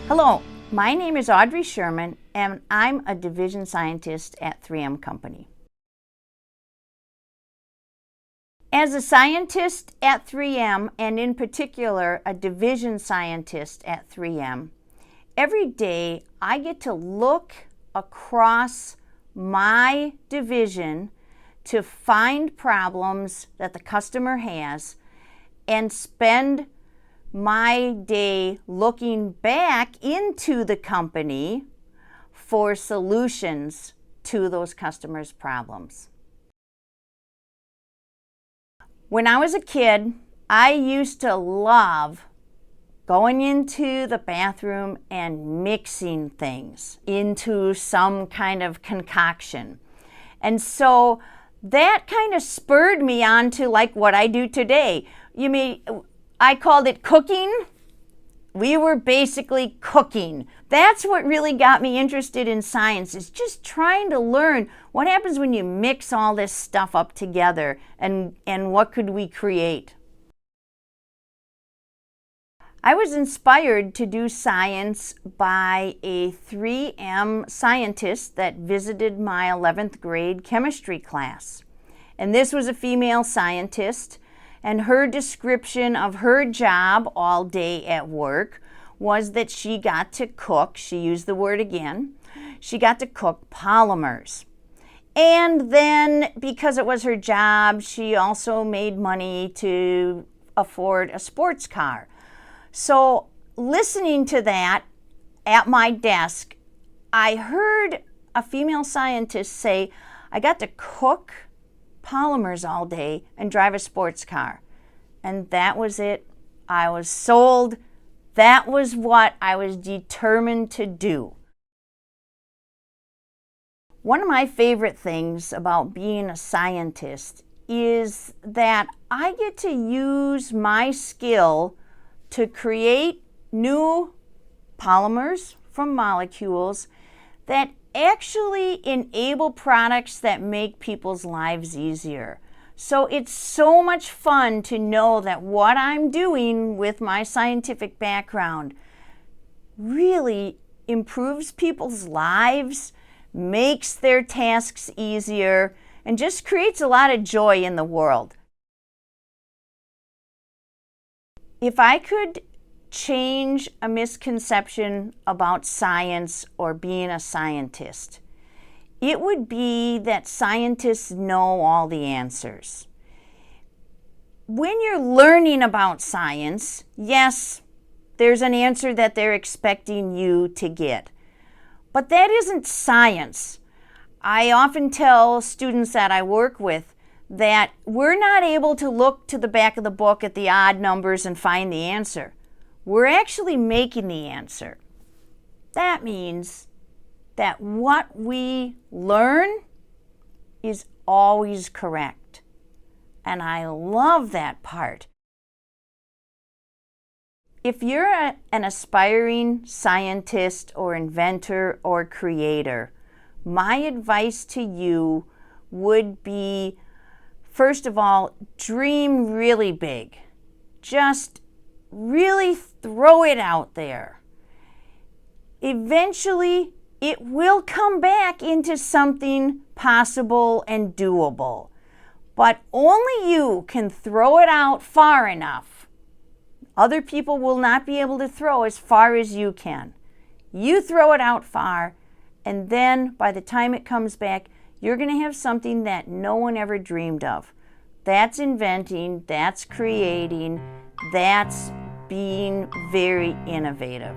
Hello, my name is Audrey Sherman, and I'm a division scientist at 3M Company. As a scientist at 3M, and in particular a division scientist at 3M, every day I get to look across my division to find problems that the customer has and spend my day looking back into the company for solutions to those customers' problems. When I was a kid, I used to love going into the bathroom and mixing things into some kind of concoction. And so that kind of spurred me on to like what I do today. I called it cooking. We were basically cooking. That's what really got me interested in science, is just trying to learn what happens when you mix all this stuff up together and what could we create. I was inspired to do science by a 3M scientist that visited my 11th grade chemistry class. And this was a female scientist, and her description of her job all day at work was that she got to cook, she used the word again, she got to cook polymers. And then, because it was her job, she also made money to afford a sports car. So listening to that at my desk, I heard a female scientist say, I got to cook polymers all day and drive a sports car. And that was it. I was sold. That was what I was determined to do. One of my favorite things about being a scientist is that I get to use my skill to create new polymers from molecules that actually enable products that make people's lives easier. So it's so much fun to know that what I'm doing with my scientific background really improves people's lives, makes their tasks easier, and just creates a lot of joy in the world. If I could change a misconception about science or being a scientist, it would be that scientists know all the answers. When you're learning about science, yes, there's an answer that they're expecting you to get. But that isn't science. I often tell students that I work with that we're not able to look to the back of the book at the odd numbers and find the answer. We're actually making the answer. That means that what we learn is always correct. And I love that part. If you're an aspiring scientist or inventor or creator, my advice to you would be, first of all, dream really big. Just really throw it out there. Eventually, it will come back into something possible and doable. But only you can throw it out far enough. Other people will not be able to throw as far as you can. You throw it out far, and then by the time it comes back, you're going to have something that no one ever dreamed of. That's inventing, that's creating, that's being very innovative.